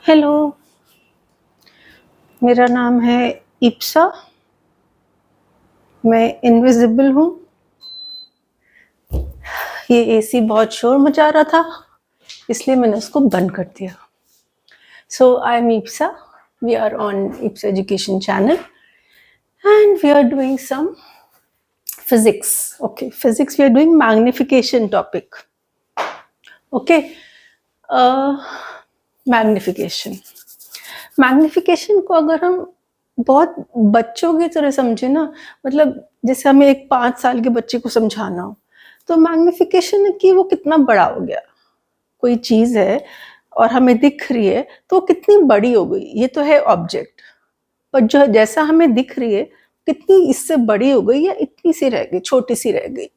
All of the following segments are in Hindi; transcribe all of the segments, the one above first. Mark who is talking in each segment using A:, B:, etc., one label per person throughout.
A: हेलो, मेरा नाम है इप्सा। मैं इनविजिबल हूँ। ये एसी बहुत शोर मचा रहा था, इसलिए मैंने उसको बंद कर दिया। So I am Ipsa. We are on Ipsa education channel and we are doing some physics. Okay, physics, we are doing magnification topic. Okay, magnification magnification को अगर हम बहुत बच्चों की तरह समझे ना, मतलब जैसे हमें एक 5 साल के बच्चे को समझाना हो, तो मैग्निफिकेशन कि वो कितना बड़ा हो गया। कोई चीज है और हमें दिख रही है तो वो कितनी बड़ी हो गई, ये तो है ऑब्जेक्ट। पर जो जैसा हमें दिख रही है कितनी इससे बड़ी हो गई या इतनी सी रह गई, छोटी सी रह गई।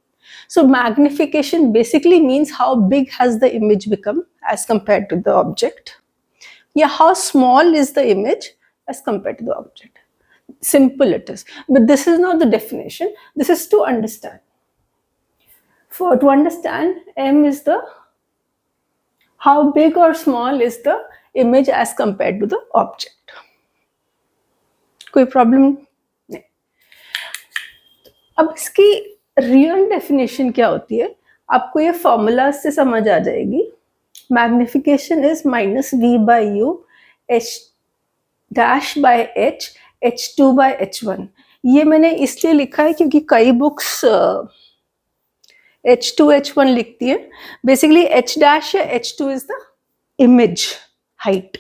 A: So magnification basically means how big has the image become as compared to the object. Yeah, how small is the image as compared to the object. Simple it is. But this is not the definition. This is to understand. To understand, M is the how big or small is the image as compared to the object. कोई प्रॉब्लम नहीं। अब इसकी रियल डेफिनेशन क्या होती है, आपको ये फॉर्मूला से समझ आ जाएगी। Magnification is -v/u h dash by h h2/h1। ये मैंने इसलिए लिखा है क्योंकि कई बुक्स h2h1 लिखती है। बेसिकली h डैश या h2 is the image height,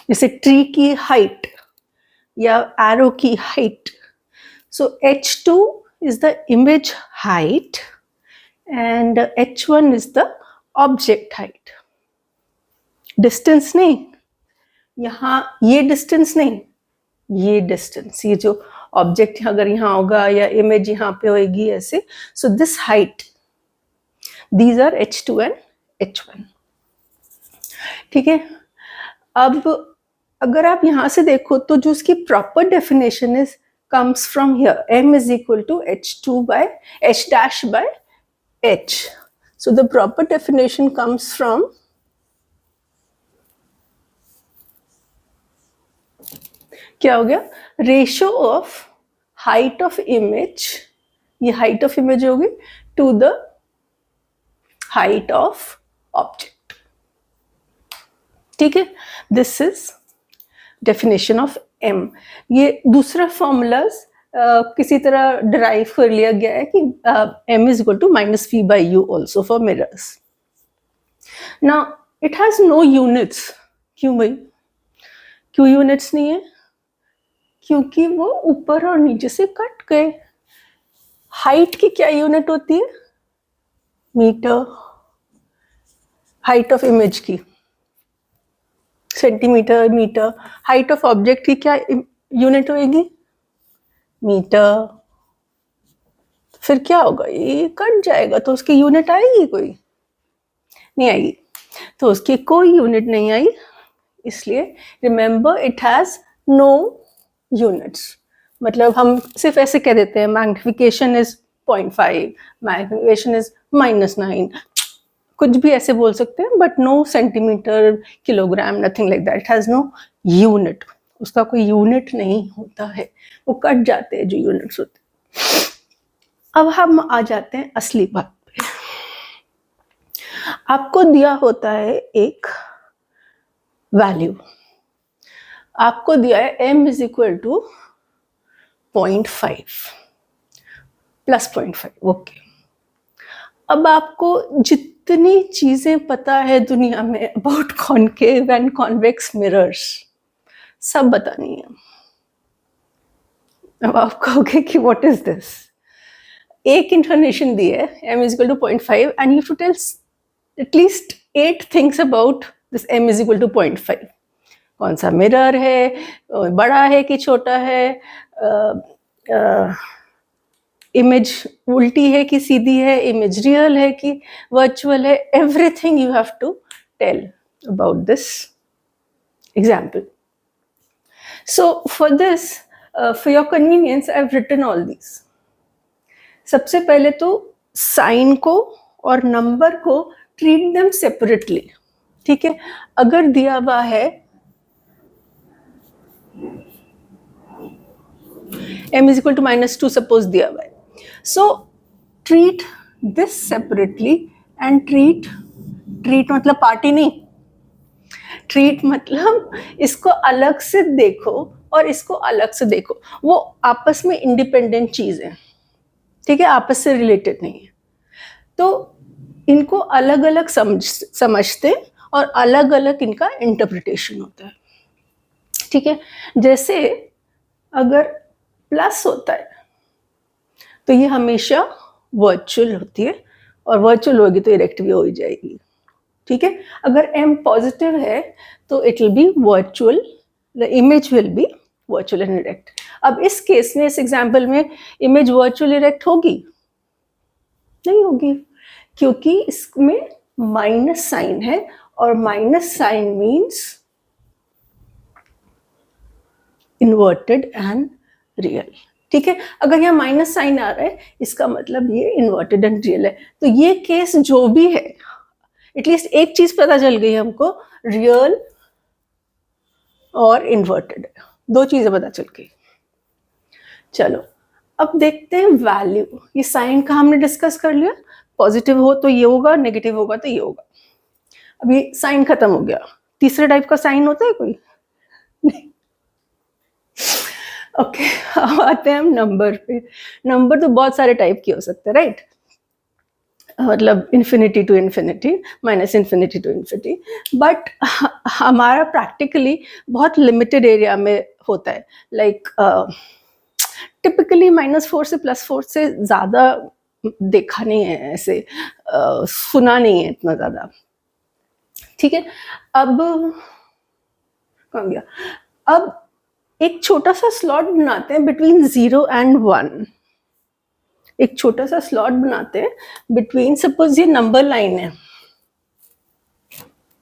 A: जैसे ट्री की हाइट या एरो की height. So h2 is the image height and h1 is the object height. Distance नहीं, यहाँ ये distance नहीं, ये distance, ये जो object अगर यहाँ होगा या image यहाँ पे होगी ऐसे। So this height, these are h2 and h1. ठीक है। अब अगर आप यहाँ से देखो तो जो उसकी proper definition is comes from here. M is equal to h2 by h dash by h. So the proper definition comes from क्या हो गया, ratio of height of image, ये हाइट ऑफ इमेज होगी, to the height of object. ठीक है, this is definition of M. ये दूसरा फॉर्मूलाज किसी तरह डिराइव कर लिया गया है कि M is equal to -v/u also for mirrors. Now it has no units. क्यों भाई, क्यों यूनिट्स नहीं है? क्योंकि वो ऊपर और नीचे से कट गए। हाइट की क्या यूनिट होती है? मीटर। हाइट ऑफ इमेज की centimetre, metre. Height of object की क्या यूनिट होगी? मीटर। फिर क्या होगा, ये कट जाएगा तो उसकी यूनिट आएगी? कोई नहीं आएगी। तो उसकी कोई यूनिट नहीं आई, इसलिए remember it has no units. मतलब हम सिर्फ ऐसे कह देते हैं मैग्निफिकेशन इज 0.5, मैग्निफिकेशन इज -9, कुछ भी ऐसे बोल सकते हैं, but no centimetre, kilogram, nothing like that. It has no unit, उसका कोई यूनिट नहीं होता है, वो कट जाते हैं जो यूनिट्स होते हैं। अब हम आ जाते हैं असली बात पे। आपको दिया होता है एक वैल्यू, आपको दिया है m is equal to 0.5 plus 0.5। Okay, अब आपको जितनी चीजें पता है दुनिया में about concave and convex mirrors सब बतानी है। अब आप कहोगे कि व्हाट इज दिस। एक इंफॉर्मेशन दी है m is equal to 0.5 and you to tell at least 8 things about this m is equal to 0.5। कौन सा मिरर है, बड़ा है कि छोटा है, इमेज उल्टी है कि सीधी है, इमेज रियल है कि वर्चुअल है, everything you have to tell about this example. So for this, for your convenience I have written all these. सबसे पहले तो साइन को और नंबर को ट्रीट देम सेपरेटली। ठीक है, अगर दिया हुआ है m is equal to -2 suppose दिया हुआ है, so treat this separately and treat मतलब पार्टी नहीं, ट्रीट मतलब इसको अलग से देखो और इसको अलग से देखो, वो आपस में इंडिपेंडेंट चीज है, ठीक है, आपस से रिलेटेड नहीं है। तो इनको अलग अलग समझते और अलग अलग इनका इंटरप्रिटेशन होता है, ठीक है। जैसे अगर प्लस होता है तो ये हमेशा वर्चुअल होती है, और वर्चुअल होगी तो इरेक्ट भी हो ही जाएगी, ठीक है। अगर m पॉजिटिव है तो it will be virtual, the image will be virtual and erect. अब इस केस में, इस एग्जाम्पल में इमेज वर्चुअल इरेक्ट होगी? नहीं होगी, क्योंकि इसमें माइनस साइन है, और minus sign means inverted and real, ठीक है। अगर यहाँ माइनस साइन आ रहा है इसका मतलब ये इन्वर्टेड एंड रियल है। तो ये केस जो भी है, एटलीस्ट एक चीज पता चल गई हमको, रियल और इन्वर्टेड, दो चीजें पता चल गई। चलो अब देखते हैं वैल्यू। ये साइन का हमने डिस्कस कर लिया, पॉजिटिव हो तो ये होगा, नेगेटिव होगा तो ये होगा। अब ये साइन खत्म हो गया, तीसरे टाइप का साइन होता है कोई? नहीं। ओके, अब आते हैं हम नंबर पे। नंबर तो बहुत सारे टाइप के हो सकते हैं, राइट? मतलब infinity to infinity, minus infinity to infinity, but हमारा प्रैक्टिकली बहुत लिमिटेड एरिया में होता है। लाइक टिपिकली -4 से +4 से ज़्यादा देखा नहीं है, ऐसे सुना नहीं है इतना ज़्यादा, ठीक है। अब कहाँ गया? अब एक छोटा सा स्लॉट बनाते हैं बिटवीन 0 एंड 1। एक छोटा सा स्लॉट बनाते हैं बिटवीन, सपोज ये नंबर लाइन है।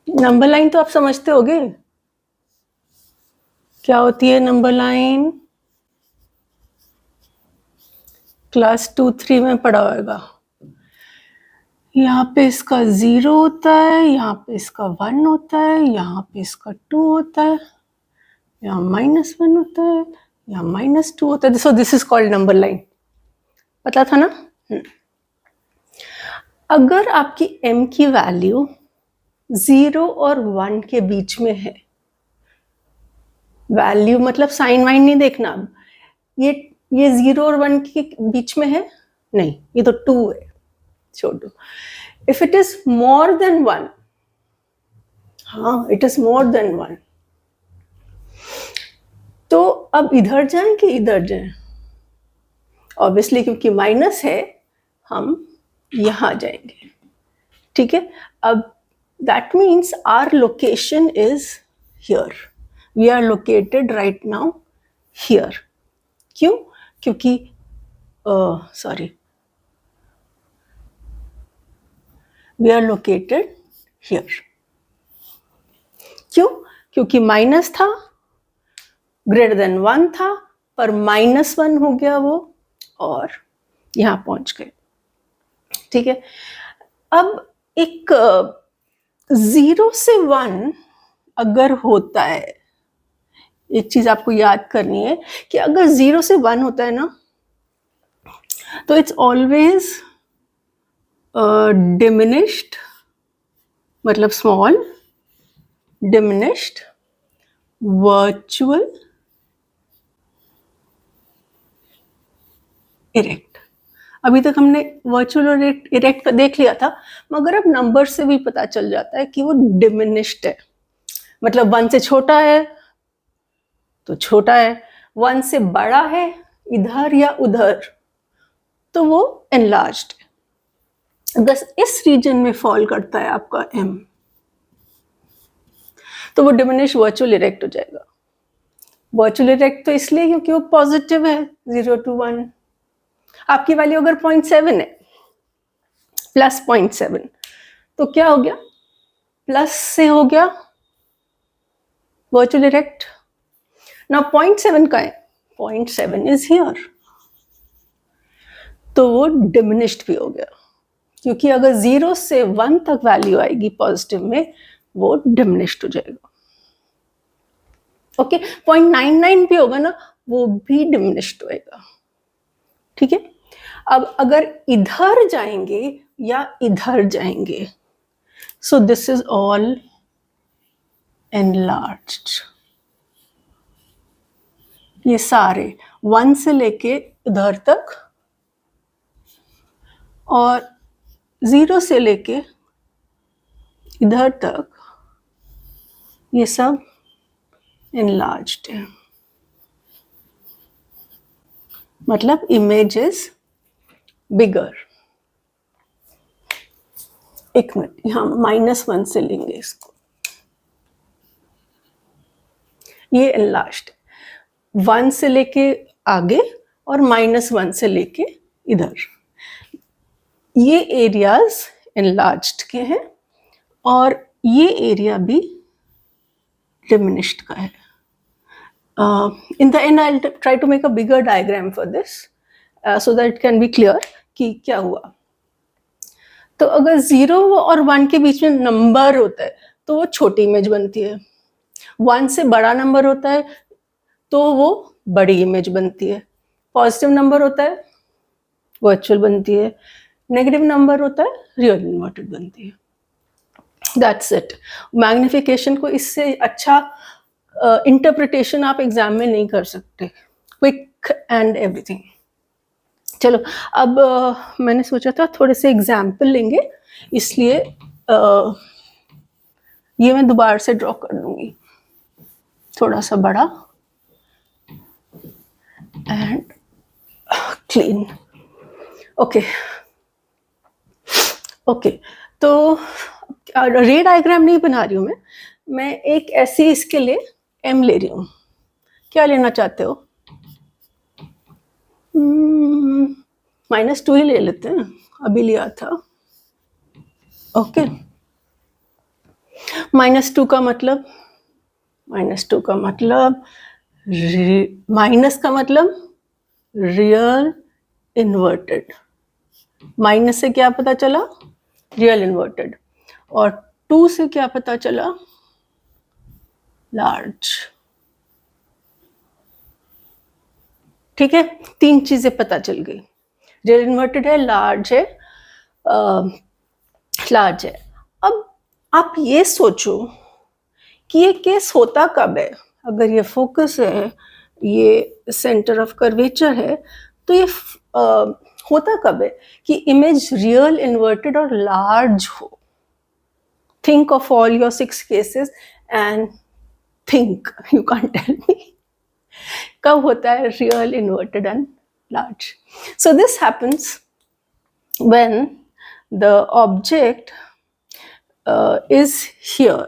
A: नंबर लाइन तो आप समझते होगे क्या होती है नंबर लाइन, क्लास 2-3 में पढ़ा होगा। यहाँ पे इसका 0 होता है, यहाँ पे इसका 1 होता है, यहाँ पे इसका 2 होता है, यहाँ -1 होता है, यहाँ -2 होता है। So this is called number line, पता था ना? अगर आपकी m की वैल्यू 0 और 1 के बीच में है, वैल्यू मतलब साइन वाइन नहीं देखना, अब ये 0 और 1 के बीच में है नहीं, ये तो 2 है, छोड़ दो। If it is more than 1, हाँ इट इज मोर देन 1, तो अब इधर जाएं कि इधर जाएं? ऑब्वियसली क्योंकि माइनस है हम यहां जाएंगे, ठीक है। अब that means our location is here, we are located right now here. क्यों? क्योंकि sorry, we are located here. क्यों? क्योंकि माइनस था, ग्रेटर देन 1 था, पर -1 हो गया वो, और यहां पहुंच गए, ठीक है। अब एक 0 से 1 अगर होता है, एक चीज आपको याद करनी है कि अगर 0 से 1 होता है ना, तो इट्स ऑलवेज डिमिनिश्ड, मतलब स्मॉल, डिमिनिश्ड, वर्चुअल, इरेक्ट। अभी तक हमने वर्चुअल और इरेक्ट का देख लिया था, मगर अब नंबर से भी पता चल जाता है कि वो डिमिनिश्ड है, मतलब 1 से छोटा है तो छोटा है, 1 से बड़ा है इधर या उधर तो वो एनलार्ज्ड है। बस इस रीजन में फॉल करता है आपका m, तो वो डिमिनिश वर्चुअल इरेक्ट हो जाएगा। वर्चुअल इरेक्ट तो इसलिए क्योंकि वो पॉजिटिव है, 0 to 1। आपकी वैल्यू अगर 0.7 है, प्लस 0.7, तो क्या हो गया? प्लस से हो गया वर्चुअल इरेक्ट। ना 0.7 का है, 0.7 इज हियर, तो वो डिमिनिश्ड भी हो गया, क्योंकि अगर 0 से 1 तक वैल्यू आएगी पॉजिटिव में वो डिमिनिश्ड हो जाएगा। ओके, 0.99 भी होगा ना, वो भी डिमिनिश्ड होएगा। ठीक है, अब अगर इधर जाएंगे या इधर जाएंगे, so this is all enlarged. ये सारे 1 से लेके इधर तक और 0 से लेके इधर तक, ये सब एनलार्ज्ड है। मतलब इमेज इज बिगर। एक मिनट, यहाँ -1 से लेंगे इसको, ये एनलार्ज्ड 1 से लेके आगे और -1 से लेके इधर, ये एरियाज एनलार्ज्ड के हैं और ये एरिया भी डिमिनिश्ड का है। In the end, I'll try to make a bigger diagram for this so that it can be clear कि क्या हुआ। तो अगर 0 और 1 के बीच में नंबर होता है तो वो छोटी इमेज बनती है, 1 से बड़ा नंबर होता है तो वो बड़ी इमेज बनती है, पॉजिटिव नंबर होता है वर्चुअल बनती है, नेगेटिव नंबर होता है रियल इन्वर्टेड बनती है। That's it. मैग्निफिकेशन को इससे अच्छा इंटरप्रिटेशन आप एग्जाम में नहीं कर सकते, क्विक एंड एवरीथिंग। चलो अब मैंने सोचा था थोड़े से एग्जाम्पल लेंगे, इसलिए ये मैं दोबारा से ड्रॉ कर लूंगी, थोड़ा सा बड़ा एंड क्लीन। ओके ओके, तो रे डायग्राम नहीं बना रही हूँ मैं एक ऐसी इसके लिए m ले रही हूँ। क्या लेना चाहते हो? -2 ही ले लेते हैं, अभी लिया था। ओके, -2 का मतलब, -2 का मतलब माइनस का मतलब रियल इन्वर्टेड, माइनस से क्या पता चला? रियल इन्वर्टेड, और 2 से क्या पता चला? लार्ज। ठीक है, 3 चीजें पता चल गई, रियल इन्वर्टेड है, लार्ज है, लार्ज है। अब आप ये सोचो कि ये केस होता कब है? अगर ये फोकस है, ये सेंटर ऑफ कर्वेचर है, तो ये होता कब है कि इमेज रियल इन्वर्टेड और लार्ज हो? Think of all your 6 cases and think, you can't tell me कब होता है real inverted and large. So this happens when the object is here,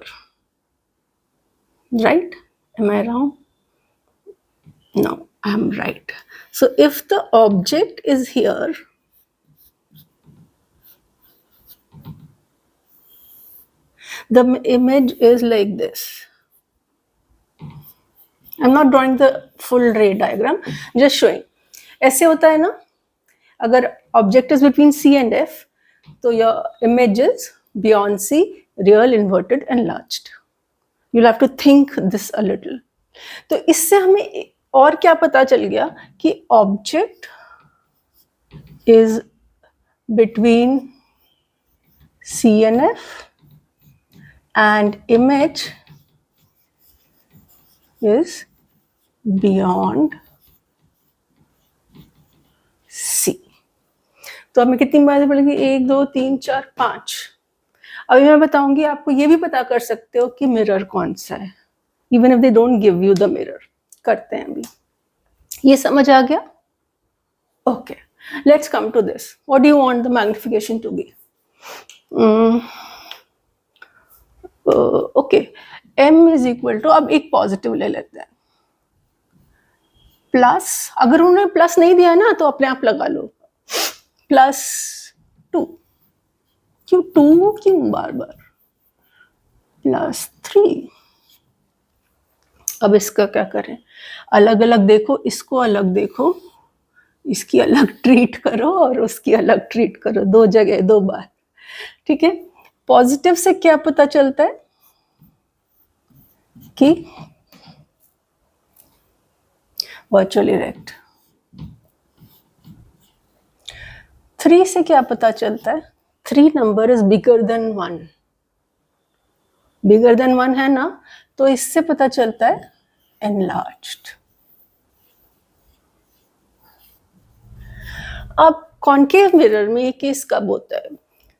A: right? Am I wrong? No, I am right. So if the object is here, the image is like this. I'm not drawing the full ray diagram, just showing. ऐसे होता है ना, अगर object is between C and F, तो your image is beyond C, real, inverted, enlarged. You'll have to think this a little. तो इससे हमें और क्या पता चल गया कि object is between C and F and image is beyond C. तो हमें कितनी बातें पड़ेगी? 1 2 3 4 5। अभी मैं बताऊंगी, आपको ये भी पता कर सकते हो कि मिरर कौन सा है, even if they don't give you the mirror. करते हैं अभी, ये समझ आ गया? Okay, let's come to this. What do you want the magnification to be? Okay, m is equal to, अब एक पॉजिटिव ले लेते हैं, प्लस, अगर उन्होंने प्लस नहीं दिया ना तो अपने आप लगा लो, +2। क्यों 2 क्यों बार बार? +3। अब इसका क्या करें? अलग अलग देखो, इसको अलग देखो, इसकी अलग ट्रीट करो और उसकी अलग ट्रीट करो, 2 जगह 2 बार। ठीक है, पॉजिटिव से क्या पता चलता है? कि वर्चुअल इरेक्ट। 3 से क्या पता चलता है? 3 number is bigger than 1। Bigger than 1 है ना, तो इससे पता चलता है एनलार्ज्ड। अब कॉन्केव मिरर में ये केस कब होता है?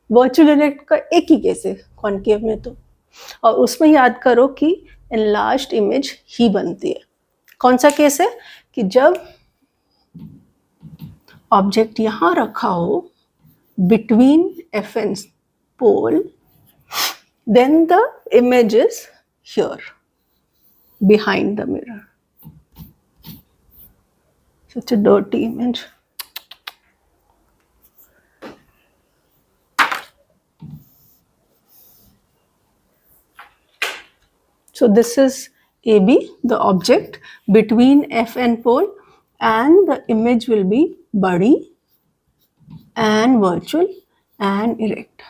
A: वर्चुअल इरेक्ट का एक ही केस है कॉन्केव में तो, और उसमें याद करो कि एनलार्ज्ड इमेज ही बनती है। कौन सा केस है? कि जब ऑब्जेक्ट यहां रखा हो between F and pole, then the image is here behind the mirror. Such a dirty image. So this is AB, the object between F and pole, and the image will be body and virtual and erect.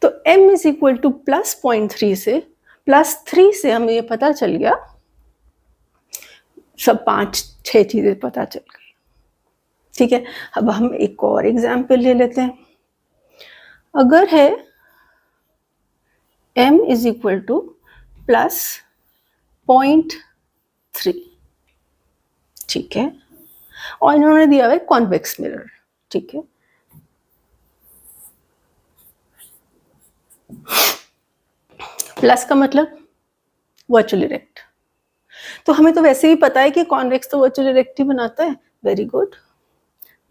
A: तो m is equal to plus 0.3 से plus 3 से हमें ये पता चल गया, सब 5-6 चीजें पता चल गई। ठीक है, अब हम एक और एग्जाम्पल ले लेते हैं। अगर है m is equal to plus 0.3, ठीक है, और इन्होंने दिया हुआ है कॉन्वेक्स मिरर। ठीक है, प्लस का मतलब वर्चुअल इरेक्ट, तो हमें तो वैसे ही पता है कि कॉन्वेक्स तो वर्चुअल इरेक्ट ही बनाता है। Very good,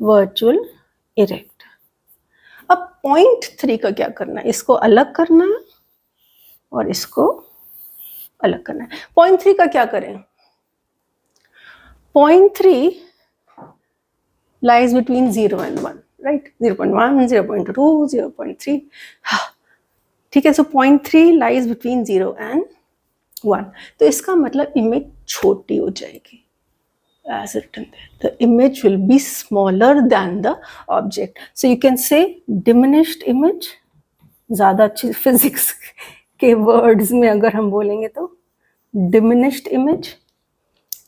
A: virtual erect. अब 0.3 का क्या करना है? इसको अलग करना है और इसको अलग करना है। 0.3 का क्या करें? 0.3 lies between 0 and 1, right? 0.1, 0.2, 0.3. ठीक है, so 0.3 lies between 0 and 1. तो इसका मतलब इमेज छोटी हो जाएगी। As written there, the image will be smaller than the object. So you can say diminished image. ज़्यादा अच्छी फिजिक्स के वर्ड्स में अगर हम बोलेंगे तो diminished image।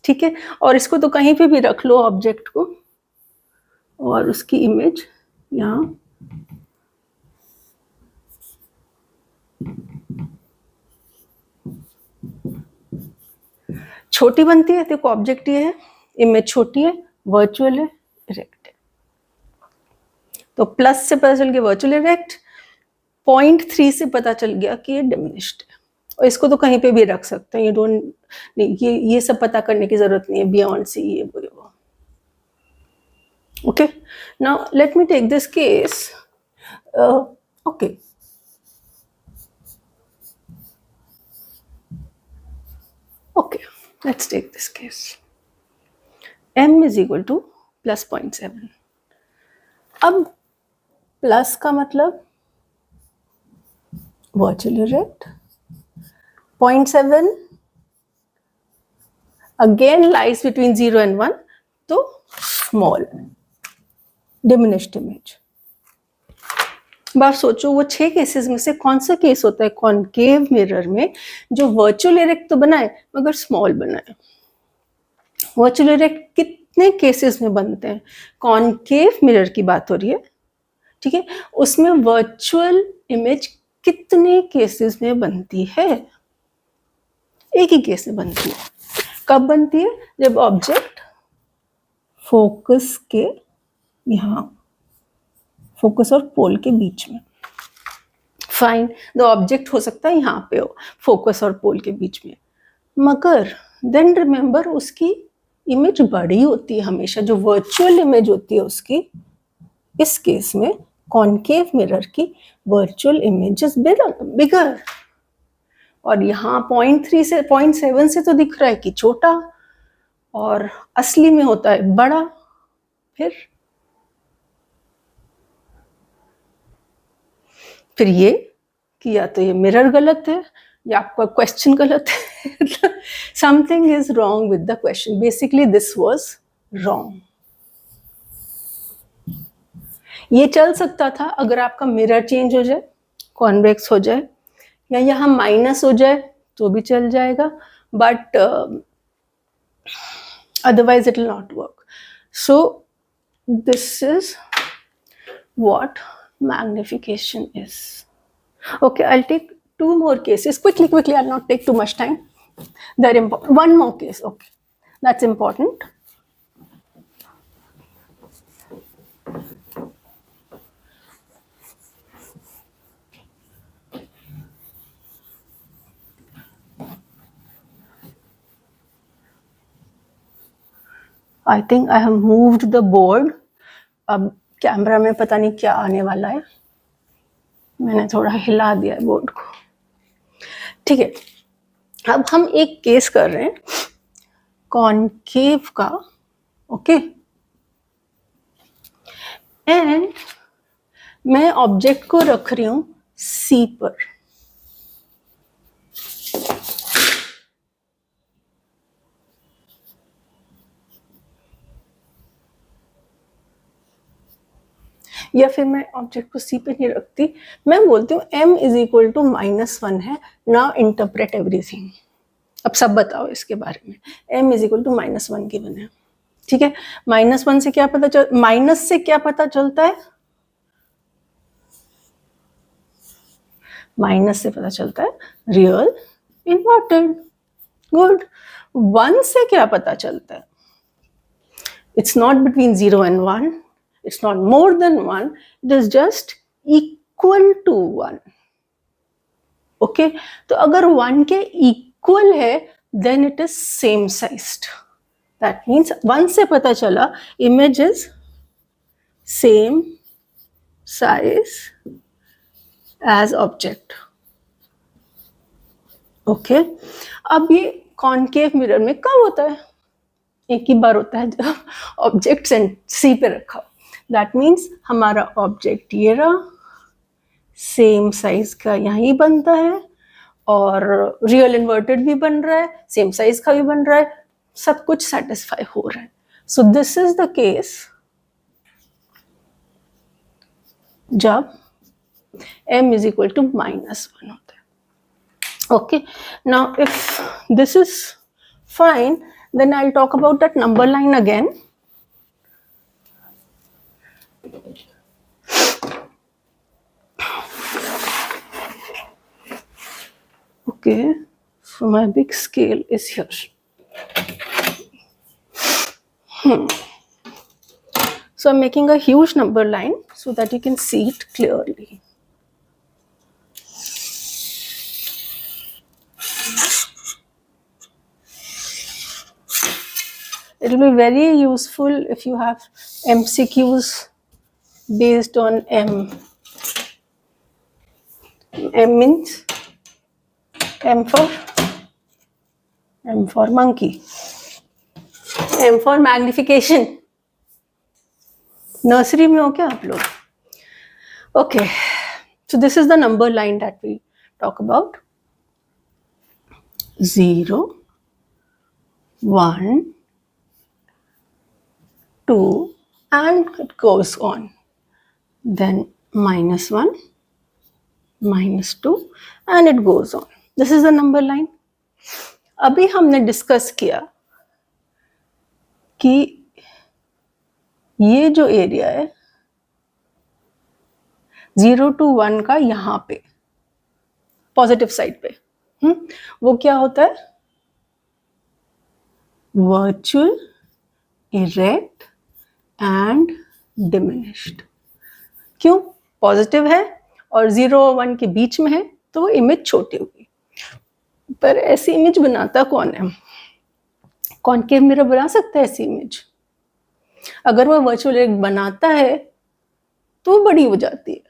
A: ठीक है, और इसको तो कहीं पे भी रख लो ऑब्जेक्ट को, और उसकी इमेज यहाँ छोटी बनती है। देखो ऑब्जेक्ट ये है, इमेज छोटी है, वर्चुअल है, इरेक्ट है। तो प्लस से पता चल गया वर्चुअल इरेक्ट, 0.3 से पता चल गया कि ये डिमिनिश्ड है। और इसको तो कहीं पे भी रख सकते हैं, नहीं, ये सब पता करने की जरूरत नहीं है बियॉन्ड सी ये वो। Okay, now let me take this case. Okay, let's take this case. m is equal to plus 0.7. अब प्लस का मतलब virtual erect, 0.7 again lies between 0 and 1, तो स्मॉल डिमिनिश्ड इमेज। अब आप सोचो वो 6 केसेस में से कौन सा केस होता है कॉन्केव मिरर में जो वर्चुअल इरेक्ट तो बनाए मगर स्मॉल बनाए? वर्चुअल इरेक्ट कितने केसेस में बनते हैं? कॉन्केव मिरर की बात हो रही है, ठीक है, उसमें वर्चुअल इमेज कितने केसेस में बनती है? एक ही केस में बनती है। कब बनती है? जब ऑब्जेक्ट फोकस के यहाँ, फोकस और पोल के बीच में। फाइन, द ऑब्जेक्ट हो सकता है यहाँ पे हो, फोकस और पोल के बीच में, मगर देन रिमेंबर उसकी इमेज बड़ी होती है हमेशा, जो वर्चुअल इमेज होती है उसकी। इस केस में कॉन्केव मिरर की वर्चुअल इमेज इज बिगर, और यहाँ 0.3 से 0.7 से तो दिख रहा है कि छोटा, और असली में होता है बड़ा। फिर ये कि या तो ये मिरर गलत है या आपका क्वेश्चन गलत है। Something is wrong with the question. Basically this was wrong. ये चल सकता था अगर आपका मिरर चेंज हो जाए, कॉन्वेक्स हो जाए, या यहाँ माइनस हो जाए तो भी चल जाएगा, but otherwise it will not work. So this is what magnification is. Okay, I'll take two more cases quickly. I'll not take too much time. They're important. One more case. Okay, that's important. I think I have moved the board. अब कैमरा में पता नहीं क्या आने वाला है, मैंने थोड़ा हिला दिया है बोर्ड को. ठीक है, अब हम एक केस कर रहे हैं कॉनकेव का. ओके, एंड मैं ऑब्जेक्ट को रख रही हूं सी पर. या फिर मैं ऑब्जेक्ट को सी पे नहीं रखती, मैं बोलती हूँ m इज इक्वल टू -1 है. Now interpret everything. अब सब बताओ इसके बारे में. m is equal to -1 given है. ठीक है, -1 से क्या पता चल, माइनस से क्या पता चलता है? माइनस से पता चलता है रियल इन्वर्टेड. गुड. 1 से क्या पता चलता है? It's not between 0 and 1. It's not more than 1. It is just equal to 1. Okay, तो अगर 1 के equal है then it is same sized. That means 1 से पता चला image is same size as object. Okay, अब ये concave mirror में कब होता है? एक ही बार होता है जब ऑब्जेक्ट सी पे रखा हो. दैट मीन्स हमारा ऑब्जेक्ट ये रहा, सेम साइज का यहीं बनता है, और रियल इन्वर्टेड भी बन रहा है, सेम साइज का भी बन रहा है, सब कुछ सेटिस्फाई हो रहा है. So this is the case जब m इज इक्वल टू -1 होता है. Okay, now if this is fine, then I'll talk about that number line again. Okay, so my big scale is here. So I'm making a huge number line so that you can see it clearly. It will be very useful if you have MCQs based on M. M means M for monkey. M for magnification. Nursery में हो क्या आप लोग? Okay, so this is the number line that we talk about. 0, 1, 2, and it goes on. Then -1, -2, and it goes on. This is the number line. अभी हमने डिस्कस किया कि ये जो एरिया है 0 to 1 का यहाँ पे पॉजिटिव साइड पे, वो क्या होता है? Virtual, erect and diminished. क्यों? पॉजिटिव है और 0 और 1 के बीच में है तो वो इमेज छोटी होगी. पर ऐसी इमेज बनाता कौन है? कॉनकेव मिरर बना सकता है ऐसी इमेज? अगर वो वर्चुअल इरेक्ट बनाता है तो वो बड़ी हो जाती है.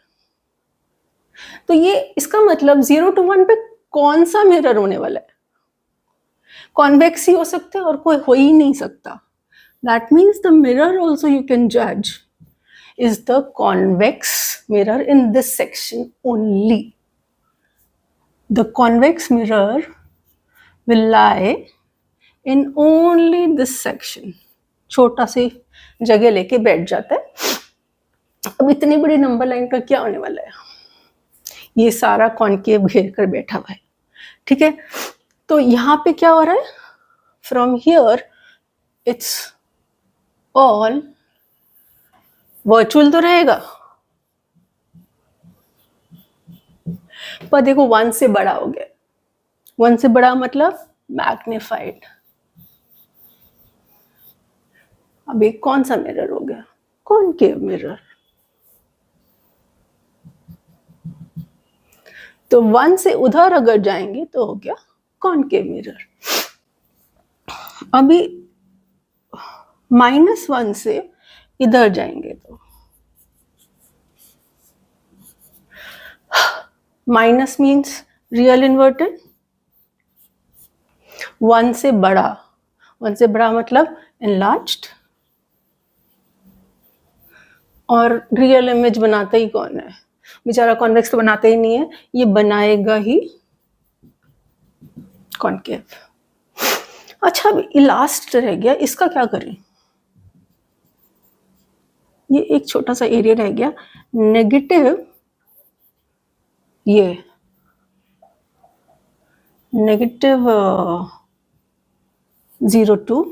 A: तो ये इसका मतलब 0 to 1 पे कौन सा मिरर होने वाला है? कॉन्वेक्स ही हो सकता है और कोई हो ही नहीं सकता. That means the mirror also you can judge is the convex mirror in this section only. The convex mirror will lie in only this section. छोटा सी जगह लेके बैठ जाता है. अब इतनी बड़ी नंबर लाइन का क्या होने वाला है? ये सारा कॉन्केव घेर कर बैठा हुआ है, ठीक है। तो यहाँ पे क्या हो रहा है, from here it's all virtual तो रहेगा, पर देखो 1 से बड़ा हो गया, 1 से बड़ा मतलब मैग्निफाइड। अब एक कौन सा मिरर हो गया, कॉनकेव मिरर। तो 1 से उधर अगर जाएंगे तो हो गया कॉनकेव मिरर। अभी -1 से इधर जाएंगे तो माइनस मीन्स रियल इन्वर्टेड, 1 से बड़ा, 1 से बड़ा मतलब enlarged, और रियल इमेज बनाता ही कौन है, बेचारा कॉन्वेक्स तो बनाता ही नहीं है, ये बनाएगा ही कॉनकेव। अच्छा अब लास्ट रह गया, इसका क्या करें, ये एक छोटा सा एरिया रह गया, नेगेटिव, ये नेगेटिव 0 to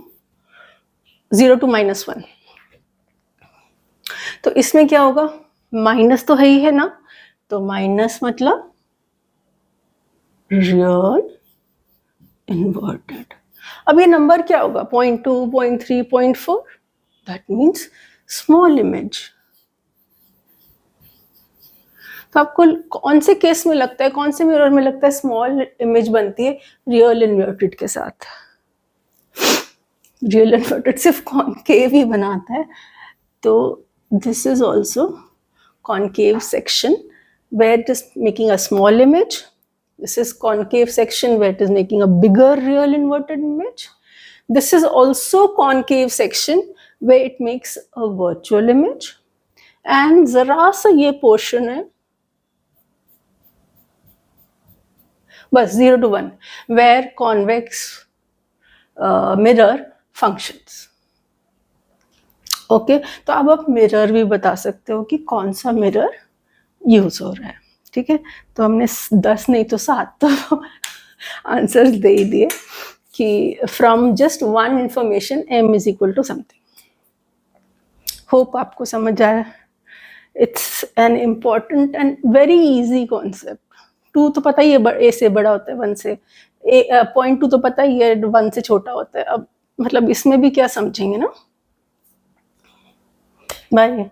A: -1। तो इसमें क्या होगा, माइनस तो है ही है ना, तो माइनस मतलब रियल इन्वर्टेड। अब ये नंबर क्या होगा, 0.2, 0.3, 0.4, दैट मीन्स स्मॉल इमेज। तो आपको कौन से केस में लगता है, कौन से मिरर में लगता है स्मॉल इमेज बनती है, रियल इन्वर्टेड के साथ। रियल इन्वर्टेड सिर्फ कॉनकेव ही बनाता है, तो this is also concave section where it is making a small image. This is concave section where it is making a bigger real inverted image. This is also concave section where it makes a virtual image. And जरा सा ये portion है, बस 0 to 1 where convex mirror functions. Okay तो अब आप मिरर भी बता सकते हो कि कौन सा मिरर यूज हो रहा है, ठीक है। तो हमने 10 नहीं तो 7 तो आंसर्स दे ही दिए कि from just 1 information m is equal to something. Hope आपको समझ आया। It's an important and very easy concept. 2 तो पता ही है, ए से बड़ा होता है 1 से, 0.2 तो पता ही है 1 से छोटा होता है। अब मतलब इसमें भी क्या समझेंगे ना। बाय।